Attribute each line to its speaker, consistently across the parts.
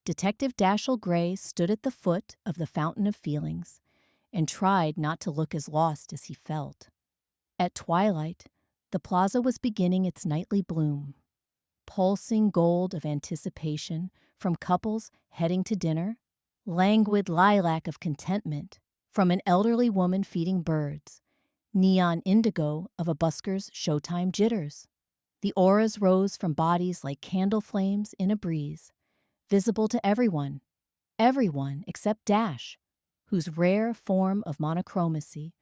Speaker 1: Detective Dashiell Gray stood at the foot of the fountain of feelings and tried not to look as lost as he felt. At twilight, the plaza was beginning its nightly bloom. Pulsing gold of anticipation from couples heading to dinner, languid lilac of contentment from an elderly woman feeding birds, neon indigo of a busker's showtime jitters. The auras rose from bodies like candle flames in a breeze, visible to everyone except Dash, whose rare form of monochromacy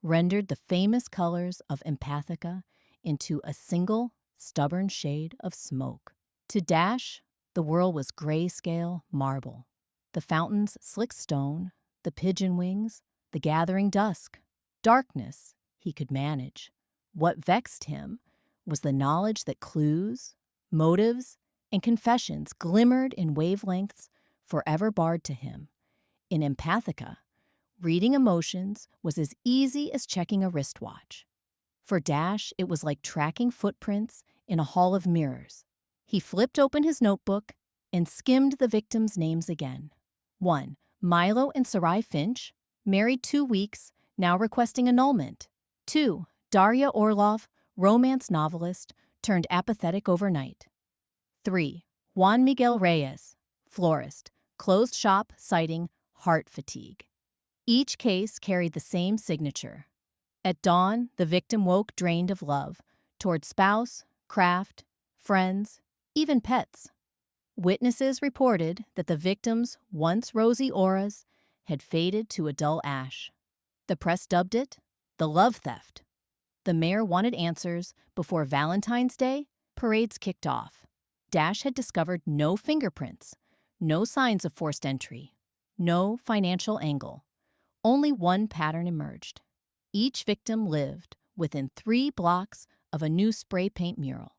Speaker 1: rendered the famous colors of Empathica into a single, stubborn shade of smoke. To Dash, the world was grayscale marble. The fountains slick stone, the pigeon wings, the gathering dusk. Darkness he could manage. What vexed him was the knowledge that clues, motives, and confessions glimmered in wavelengths forever barred to him. In Empathica, reading emotions was as easy as checking a wristwatch. For Dash, it was like tracking footprints in a hall of mirrors. He flipped open his notebook and skimmed the victims' names again. 1. Milo and Sarai Finch, married 2 weeks, now requesting annulment. 2. Daria Orlov, romance novelist, turned apathetic overnight. 3. Juan Miguel Reyes, florist, closed shop citing heart fatigue. Each case carried the same signature. At dawn, the victim woke drained of love toward spouse, craft, friends, even pets. Witnesses reported that the victim's once rosy auras had faded to a dull ash. The press dubbed it the love theft. The mayor wanted answers before Valentine's Day parades kicked off. Dash had discovered no fingerprints, no signs of forced entry, no financial angle. Only one pattern emerged. Each victim lived within 3 blocks of a new spray paint mural,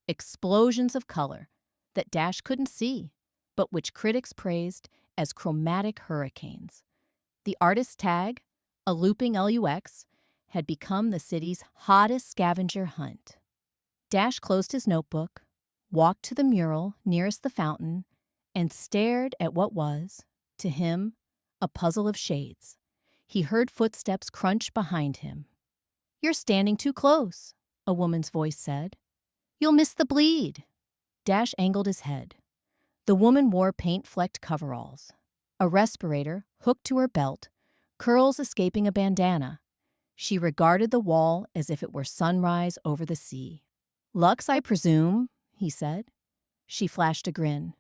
Speaker 1: explosions of color that Dash couldn't see, but which critics praised as chromatic hurricanes. The artist's tag, a looping LUX, had become the city's hottest scavenger hunt. Dash closed his notebook, walked to the mural nearest the fountain, and stared at what was, to him, a puzzle of shades. He heard footsteps crunch behind him. "You're standing too close," a woman's voice said. "You'll miss the bleed." Dash angled his head. The woman wore paint-flecked coveralls, a respirator hooked to her belt, curls escaping a bandana. She regarded the wall as if it were sunrise over the sea. "Lux, I presume," he said. She flashed a grin.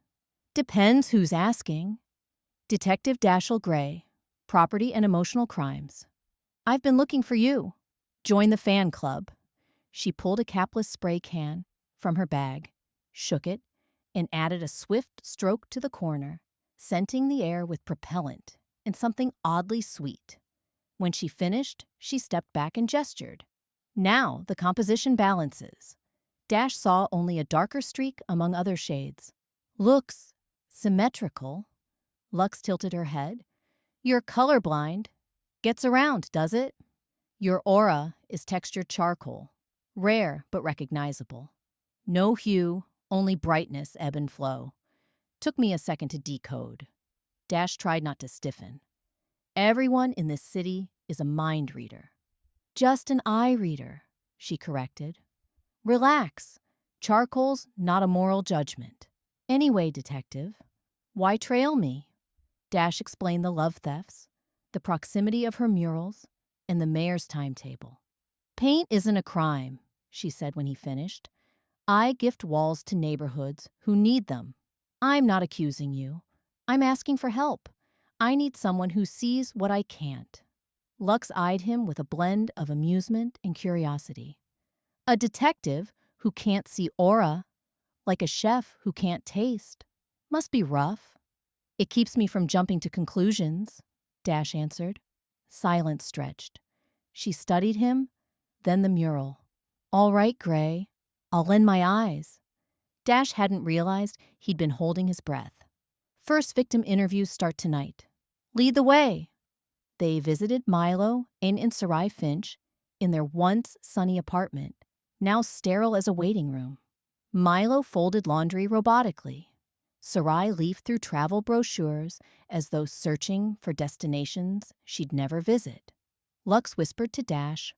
Speaker 1: "Depends who's asking." Detective Dashiell Gray, Property and Emotional Crimes. "I've been looking for you. Join the fan club." She pulled a capless spray can from her bag, shook it, and added a swift stroke to the corner, scenting the air with propellant and something oddly sweet. When she finished, she stepped back and gestured. Now the composition balances. Dash saw only a darker streak among other shades. "Looks symmetrical." Lux tilted her head. "You're colorblind. Gets around, does it? Your aura is textured charcoal, rare but recognizable. No hue, only brightness, ebb and flow. Took me a second to decode." Dash tried not to stiffen. "Everyone in this city is a mind reader." "Just an eye reader," she corrected. "Relax. Charcoal's not a moral judgment. Anyway, detective, why trail me?" Dash explained the love thefts, the proximity of her murals, and the mayor's timetable. "Paint isn't a crime," she said when he finished. "I gift walls to neighborhoods who need them. I'm not accusing you. I'm asking for help. I need someone who sees what I can't." Lux eyed him with a blend of amusement and curiosity. "A detective who can't see aura, like a chef who can't taste, must be rough." "It keeps me from jumping to conclusions," Dash answered. Silence stretched. She studied him, then the mural. "All right, Gray, I'll lend my eyes." Dash hadn't realized he'd been holding his breath. "First victim interviews start tonight. Lead the way." They visited Milo and Sarai Finch in their once sunny apartment, now sterile as a waiting room. Milo folded laundry robotically. Sarai leafed through travel brochures as though searching for destinations she'd never visit. Lux whispered to Dash,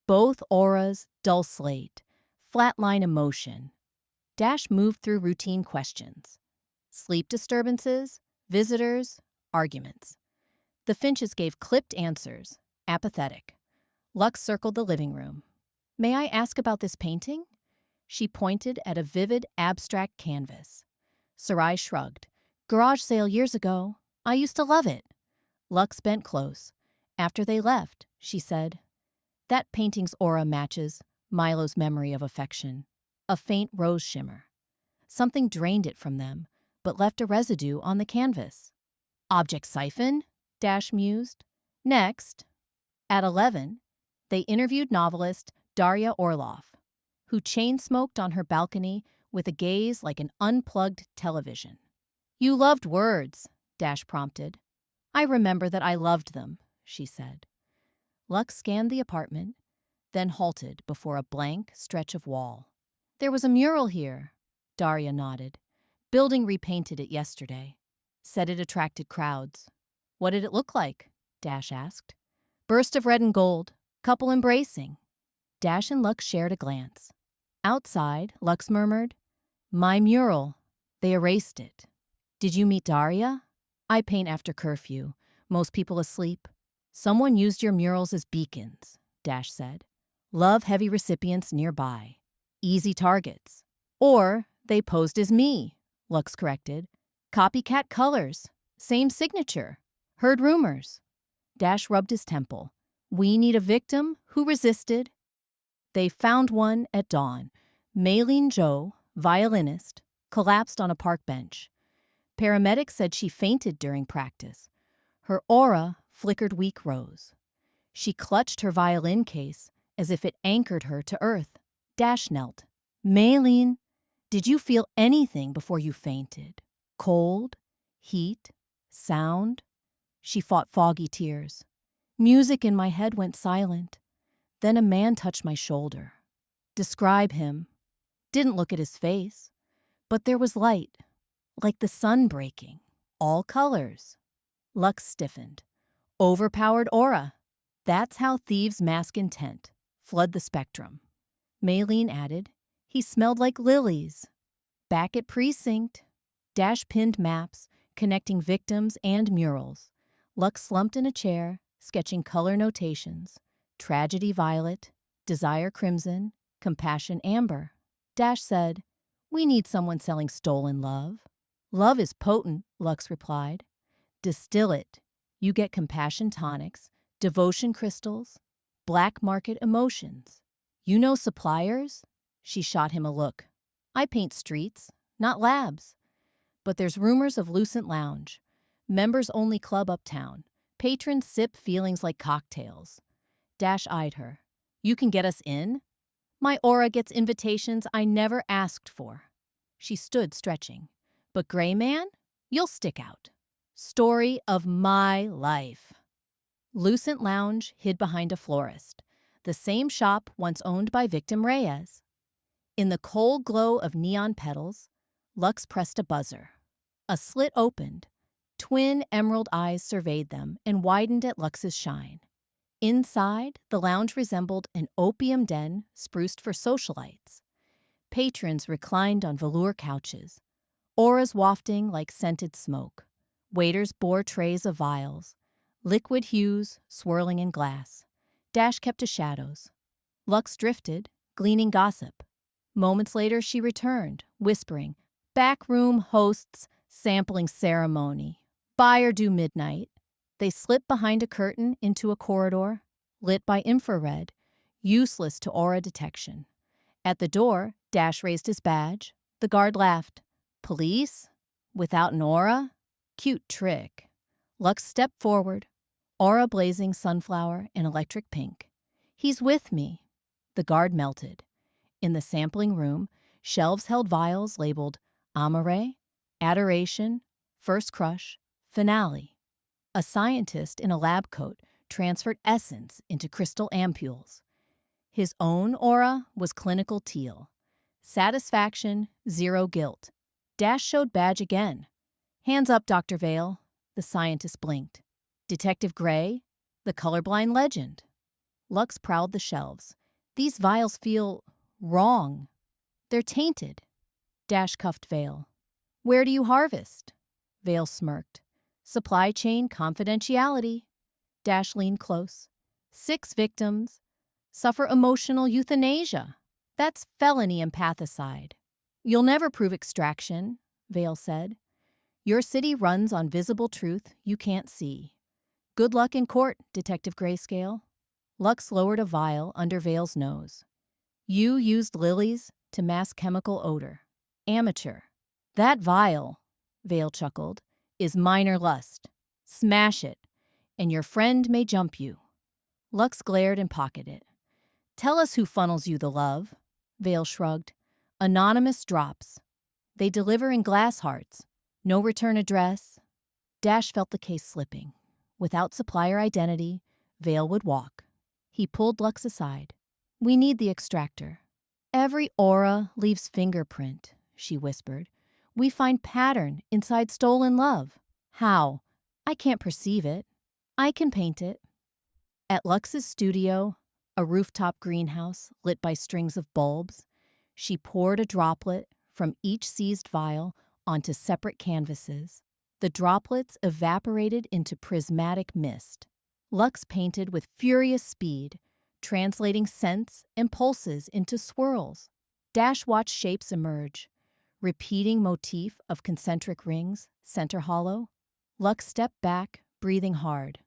Speaker 1: both auras dull slate, flatline emotion. Dash moved through routine questions. Sleep disturbances, visitors, arguments. The Finches gave clipped answers, apathetic. Lux circled the living room. May I ask about this painting? She pointed at a vivid, abstract canvas. Sarai shrugged. Garage sale years ago. I used to love it. Lux bent close. After they left, she said, that painting's aura matches Milo's memory of affection. A faint rose shimmer. Something drained it from them, but left a residue on the canvas. Object siphon? Dash mused. Next, at 11, they interviewed novelist Darya Orloff, who chain-smoked on her balcony with a gaze like an unplugged television. You loved words, Dash prompted. I remember that I loved them, she said. Lux scanned the apartment, then halted before a blank stretch of wall. There was a mural here, Darya nodded. Building repainted it yesterday. Said it attracted crowds. What did it look like? Dash asked. Burst of red and gold, couple embracing. Dash and Lux shared a glance. Outside, Lux murmured, my mural. They erased it. Did you meet Darya? I paint after curfew. Most people asleep. Someone used your murals as beacons, Dash said. Love-heavy recipients nearby. Easy targets. Or they posed as me, Lux corrected. Copycat colors. Same signature. Heard rumors. Dash rubbed his temple. We need a victim who resisted. They found one at dawn. Maylene Zhou, violinist, collapsed on a park bench. Paramedics said she fainted during practice. Her aura flickered weak rose. She clutched her violin case as if it anchored her to earth. Dash knelt. Maylene, did you feel anything before you fainted? Cold? Heat? Sound? She fought foggy tears. Music in my head went silent. Then a man touched my shoulder. Describe him. Didn't look at his face. But there was light, like the sun breaking. All colors. Lux stiffened. Overpowered aura. That's how thieves mask intent. Flood the spectrum. Maylene added, he smelled like lilies. Back at precinct. Dash pinned maps, connecting victims and murals. Lux slumped in a chair, sketching color notations. Tragedy violet, desire crimson, compassion amber. Dash said, we need someone selling stolen love. Love is potent, Lux replied. Distill it. You get compassion tonics, devotion crystals, black market emotions. You know suppliers? She shot him a look. I paint streets, not labs. But there's rumors of Lucent Lounge. Members-only club uptown. Patrons sip feelings like cocktails. Dash eyed her. You can get us in? My aura gets invitations I never asked for. She stood stretching. But Gray Man? You'll stick out. Story of my life. Lucent Lounge hid behind a florist, the same shop once owned by victim Reyes. In the cold glow of neon petals, Lux pressed a buzzer. A slit opened. Twin emerald eyes surveyed them and widened at Lux's shine. Inside, the lounge resembled an opium den spruced for socialites. Patrons reclined on velour couches, auras wafting like scented smoke. Waiters bore trays of vials, liquid hues swirling in glass. Dash kept to shadows. Lux drifted, gleaning gossip. Moments later, she returned, whispering, backroom hosts sampling ceremony. Buyer due midnight. They slipped behind a curtain into a corridor, lit by infrared, useless to aura detection. At the door, Dash raised his badge. The guard laughed. Police? Without an aura? Cute trick. Lux stepped forward, aura blazing sunflower and electric pink. He's with me. The guard melted. In the sampling room, shelves held vials labeled Amore, Adoration, First Crush, Finale. A scientist in a lab coat transferred essence into crystal ampules. His own aura was clinical teal. Satisfaction, zero guilt. Dash showed badge again. Hands up, Dr. Vale. The scientist blinked. Detective Gray, the colorblind legend. Lux prowled the shelves. These vials feel wrong. They're tainted. Dash cuffed Vale. Where do you harvest? Vale smirked. Supply chain confidentiality. Dash leaned close. 6 victims suffer emotional euthanasia. That's felony empathicide. You'll never prove extraction, Vale said. Your city runs on visible truth you can't see. Good luck in court, Detective Grayscale. Lux lowered a vial under Vale's nose. You used lilies to mask chemical odor. Amateur. That vial, Vale chuckled, is minor lust. Smash it, and your friend may jump you. Lux glared and pocketed it. Tell us who funnels you the love. Vale shrugged. Anonymous drops. They deliver in glass hearts. No return address. Dash felt the case slipping. Without supplier identity, Vale would walk. He pulled Lux aside. We need the extractor. Every aura leaves fingerprint, she whispered. We find pattern inside stolen love. How? I can't perceive it. I can paint it. At Lux's studio, a rooftop greenhouse lit by strings of bulbs, she poured a droplet from each seized vial onto separate canvases. The droplets evaporated into prismatic mist. Lux painted with furious speed, translating scents and pulses into swirls. Dash watched shapes emerge, repeating motif of concentric rings, center hollow. Lux stepped back, breathing hard.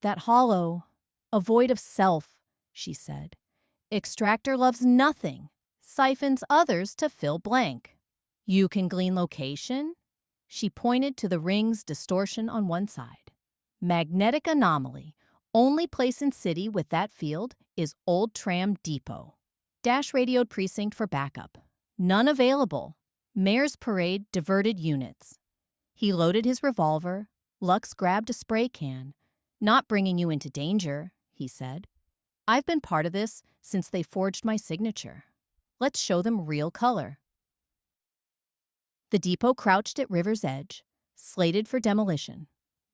Speaker 1: That hollow, a void of self, she said. Extractor loves nothing, siphons others to fill blank. You can glean location? She pointed to the ring's distortion on one side. Magnetic anomaly. Only place in city with that field is Old Tram Depot. Dash radioed precinct for backup. None available. Mayor's Parade diverted units. He loaded his revolver. Lux grabbed a spray can. Not bringing you into danger, he said. I've been part of this since they forged my signature. Let's show them real color. The depot crouched at river's edge, slated for demolition.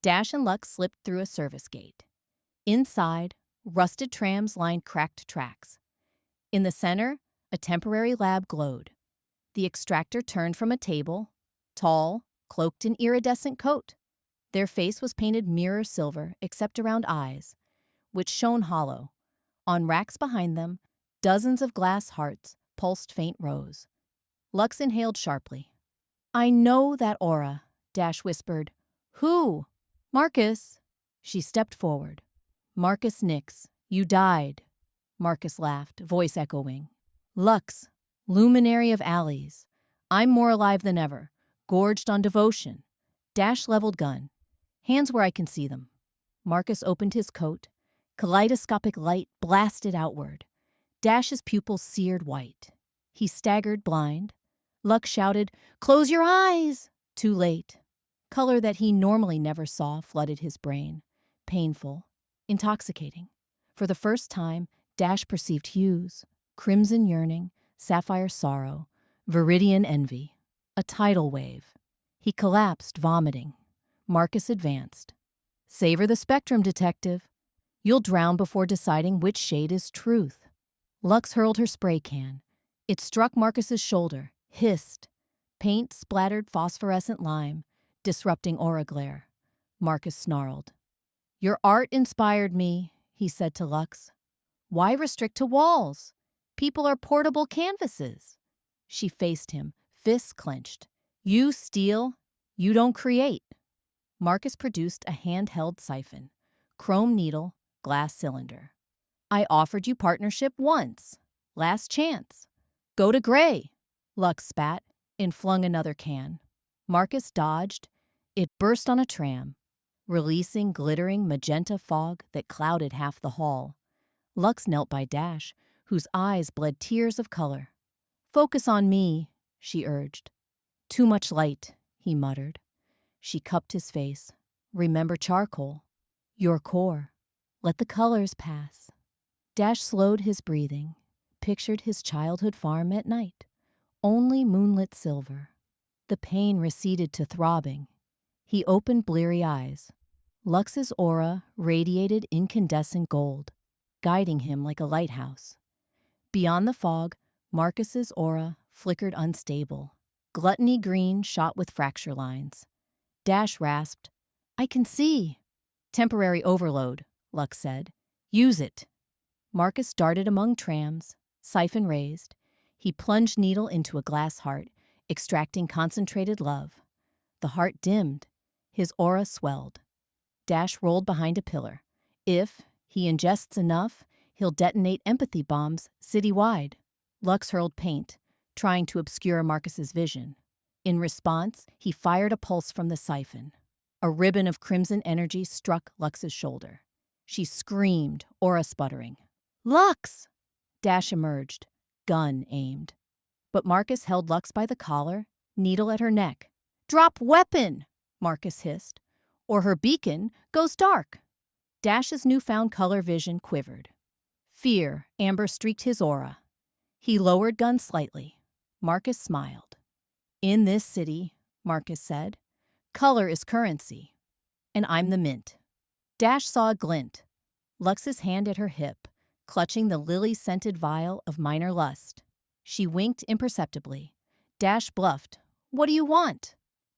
Speaker 1: Dash and Lux slipped through a service gate. Inside, rusted trams lined cracked tracks. In the center, a temporary lab glowed. The extractor turned from a table, tall, cloaked in iridescent coat. Their face was painted mirror silver except around eyes, which shone hollow. On racks behind them, dozens of glass hearts pulsed faint rose. Lux inhaled sharply. I know that aura, Dash whispered. Who? Marcus. She stepped forward. Marcus Nix, you died. Marcus laughed, voice echoing. Lux, luminary of alleys. I'm more alive than ever, gorged on devotion. Dash leveled gun. Hands where I can see them. Marcus opened his coat. Kaleidoscopic light blasted outward. Dash's pupils seared white. He staggered blind. Lux shouted, Close your eyes! Too late. Color that he normally never saw flooded his brain. Painful. Intoxicating. For the first time, Dash perceived hues. Crimson yearning, sapphire sorrow, viridian envy. A tidal wave. He collapsed, vomiting. Marcus advanced. Savor the spectrum, detective. You'll drown before deciding which shade is truth. Lux hurled her spray can. It struck Marcus's shoulder, hissed. Paint splattered phosphorescent lime, disrupting aura glare. Marcus snarled. Your art inspired me, he said to Lux. Why restrict to walls? People are portable canvases. She faced him, fists clenched. You steal, you don't create. Marcus produced a handheld siphon. Chrome needle, glass cylinder. I offered you partnership once. Last chance. Go to Gray. Lux spat and flung another can. Marcus dodged. It burst on a tram, releasing glittering magenta fog that clouded half the hall. Lux knelt by Dash, whose eyes bled tears of color. Focus on me, she urged. Too much light, he muttered. She cupped his face. Remember charcoal. Your core. Let the colors pass. Dash slowed his breathing, pictured his childhood farm at night. Only moonlit silver. The pain receded to throbbing. He opened bleary eyes. Lux's aura radiated incandescent gold, guiding him like a lighthouse. Beyond the fog, Marcus's aura flickered unstable. Gluttony green shot with fracture lines. Dash rasped, "I can see." "Temporary overload," Lux said. "Use it." Marcus darted among trams, siphon raised. He plunged needle into a glass heart, extracting concentrated love. The heart dimmed. His aura swelled. Dash rolled behind a pillar. If he ingests enough, he'll detonate empathy bombs citywide. Lux hurled paint, trying to obscure Marcus's vision. In response, he fired a pulse from the siphon. A ribbon of crimson energy struck Lux's shoulder. She screamed, aura sputtering. "Lux!" Dash emerged, gun aimed. But Marcus held Lux by the collar, needle at her neck. "Drop weapon!" Marcus hissed, "or her beacon goes dark." Dash's newfound color vision quivered. Fear amber streaked his aura. He lowered gun slightly. Marcus smiled. "In this city," Marcus said, "color is currency, and I'm the mint." Dash saw a glint. Lux's hand at her hip, clutching the lily-scented vial of minor lust. She winked imperceptibly. Dash bluffed. "What do you want?"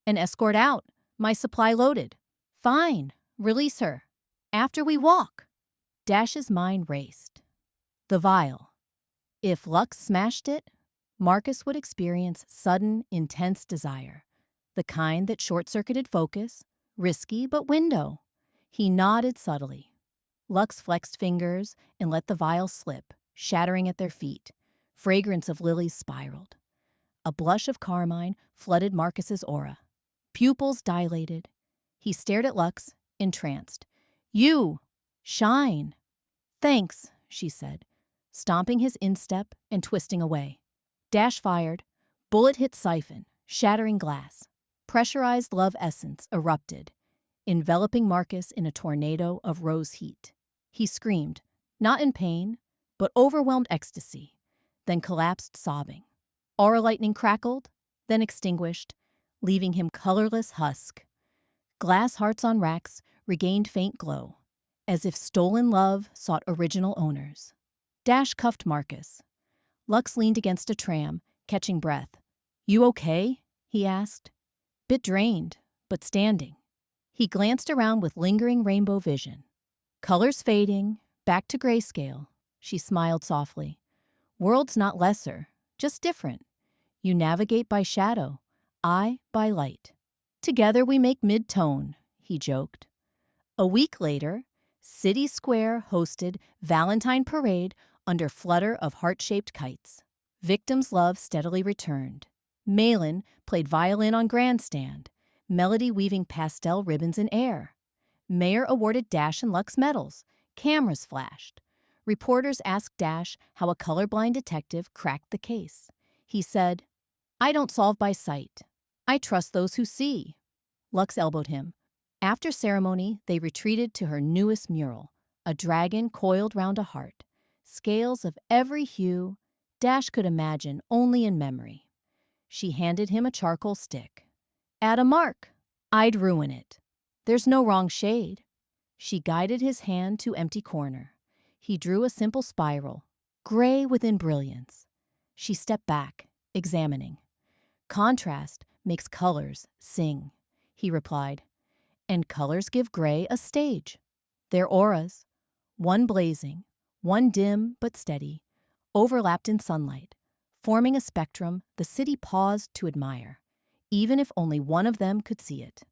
Speaker 1: "An escort out. My supply loaded." "Fine. Release her. After we walk." Dash's mind raced. The vial. If Lux smashed it, Marcus would experience sudden, intense desire. The kind that short-circuited focus, risky but window. He nodded subtly. Lux flexed fingers and let the vial slip, shattering at their feet. Fragrance of lilies spiraled. A blush of carmine flooded Marcus's aura. Pupils dilated. He stared at Lux, entranced. "You! Shine!" "Thanks," she said, stomping his instep and twisting away. Dash fired. Bullet hit siphon, shattering glass. Pressurized love essence erupted, enveloping Marcus in a tornado of rose heat. He screamed, not in pain, but overwhelmed ecstasy, then collapsed sobbing. Aura lightning crackled, then extinguished, leaving him colorless husk. Glass hearts on racks regained faint glow, as if stolen love sought original owners. Dash cuffed Marcus. Lux leaned against a tram, catching breath. "You okay?" he asked. Bit drained, but standing. He glanced around with lingering rainbow vision. "Colors fading, back to grayscale," she smiled softly. "World's not lesser, just different. You navigate by shadow, I by light. Together we make mid-tone," he joked. A week later, City Square hosted Valentine Parade under flutter of heart-shaped kites. Victims' love steadily returned. Malin played violin on grandstand, melody weaving pastel ribbons in air. Mayor awarded Dash and Lux medals. Cameras flashed. Reporters asked Dash how a colorblind detective cracked the case. He said, "I don't solve by sight. I trust those who see." Lux elbowed him. After ceremony, they retreated to her newest mural, a dragon coiled round a heart, scales of every hue Dash could imagine only in memory. She handed him a charcoal stick. "Add a mark. I'd ruin it. There's no wrong shade." She guided his hand to empty corner. He drew a simple spiral, gray within brilliance. She stepped back, examining. "Contrast makes colors sing," he replied. "And colors give gray a stage. Their auras, one blazing, one dim but steady, overlapped in sunlight, forming a spectrum the city paused to admire, even if only one of them could see it."